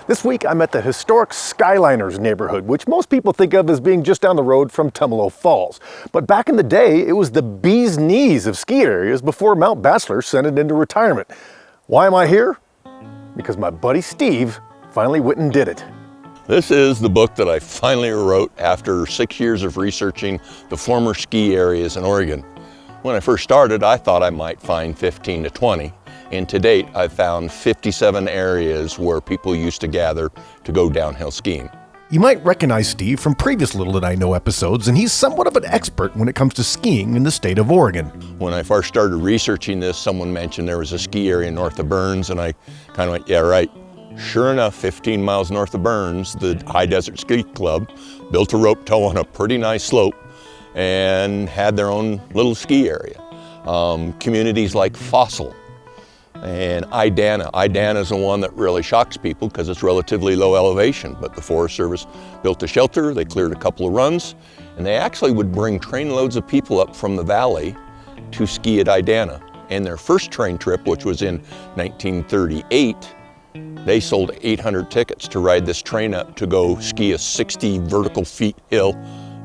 This week I'm at the historic Skyliners neighborhood, which most people think of as being just down the road from Tumalo Falls. But back in the day, it was the bee's knees of ski areas before Mount Bachelor sent it into retirement. Why am I here? Because my buddy Steve finally went and did it. This is the book that I finally wrote after 6 years of researching the former ski areas in Oregon. When I first started, I thought I might find 15 to 20. And to date, I've found 57 areas where people used to gather to go downhill skiing. You might recognize Steve from previous Little Did I Know episodes, and he's somewhat of an expert when it comes to skiing in the state of Oregon. When I first started researching this, someone mentioned there was a ski area north of Burns, and I kind of went, yeah, right. Sure enough, 15 miles north of Burns, the High Desert Ski Club built a rope tow on a pretty nice slope and had their own little ski area. Communities like Fossil and Idana. Idana is the one that really shocks people because it's relatively low elevation, but the Forest Service built a shelter, they cleared a couple of runs, and they actually would bring train loads of people up from the valley to ski at Idana. And their first train trip, which was in 1938, they sold 800 tickets to ride this train up to go ski a 60 vertical feet hill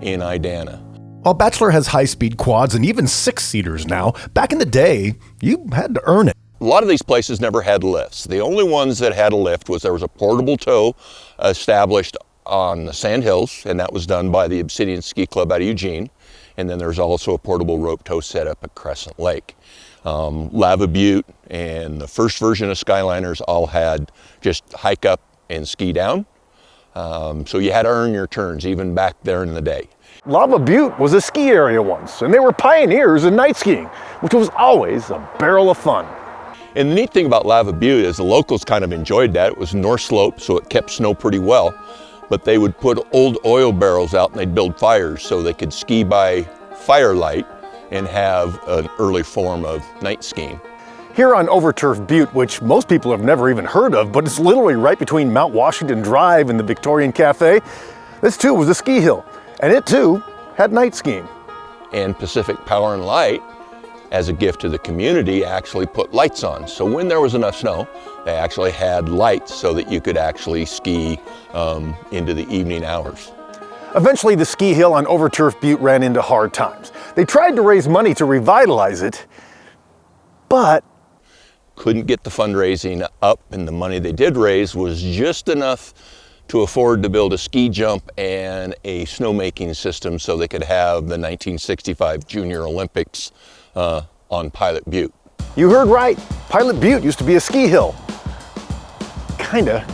in Idana. While Bachelor has high-speed quads and even six-seaters now, back in the day, you had to earn it. A lot of these places never had lifts. The only ones that had a lift was there was a portable tow established on the Sand Hills, and that was done by the Obsidian Ski Club out of Eugene. And then there's also a portable rope tow set up at Crescent Lake. Lava Butte and the first version of Skyliners all had just hike up and ski down. So you had to earn your turns even back there in the day. Lava Butte was a ski area once, and they were pioneers in night skiing, which was always a barrel of fun. And the neat thing about Lava Butte is the locals kind of enjoyed that. It was north slope, so it kept snow pretty well. But they would put old oil barrels out and they'd build fires so they could ski by firelight and have an early form of night skiing. Here on Overturf Butte, which most people have never even heard of, but it's literally right between Mount Washington Drive and the Victorian Cafe, this too was a ski hill, and it too had night skiing. And Pacific Power and Light, as a gift to the community, actually put lights on. So when there was enough snow, they actually had lights so that you could actually ski into the evening hours. Eventually, the ski hill on Overturf Butte ran into hard times. They tried to raise money to revitalize it, but couldn't get the fundraising up, and the money they did raise was just enough to afford to build a ski jump and a snowmaking system so they could have the 1965 Junior Olympics on Pilot Butte. You heard right. Pilot Butte used to be a ski hill. Kinda.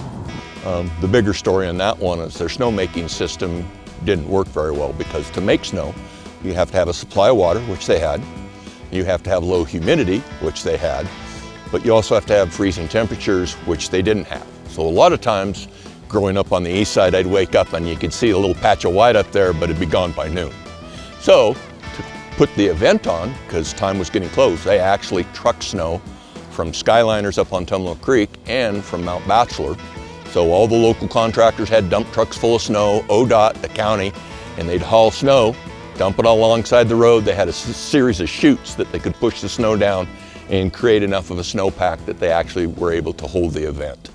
The bigger story on that one is their snowmaking system didn't work very well because to make snow, you have to have a supply of water, which they had. You have to have low humidity, which they had. But you also have to have freezing temperatures, which they didn't have. So a lot of times, growing up on the east side, I'd wake up and you could see a little patch of white up there, but it'd be gone by noon. So to put the event on, because time was getting close, they actually trucked snow from Skyliners up on Tumalo Creek and from Mount Bachelor. So all the local contractors had dump trucks full of snow, ODOT, the county, and they'd haul snow, dump it all alongside the road. They had a series of chutes that they could push the snow down and create enough of a snowpack that they actually were able to hold the event.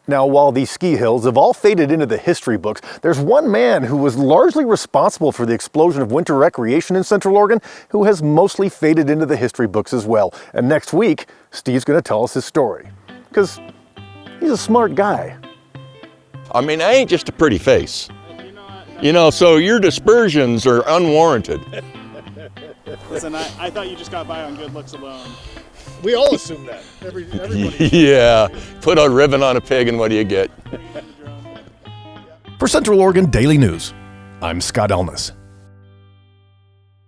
Now, while these ski hills have all faded into the history books, there's one man who was largely responsible for the explosion of winter recreation in Central Oregon who has mostly faded into the history books as well. And next week, Steve's going to tell us his story. Because he's a smart guy. I mean, I ain't just a pretty face. You know, so your dispersions are unwarranted. Listen, I thought you just got by on good looks alone. We all assume that. Everybody. Yeah, put a ribbon on a pig and what do you get? For Central Oregon Daily News, I'm Scott Elness.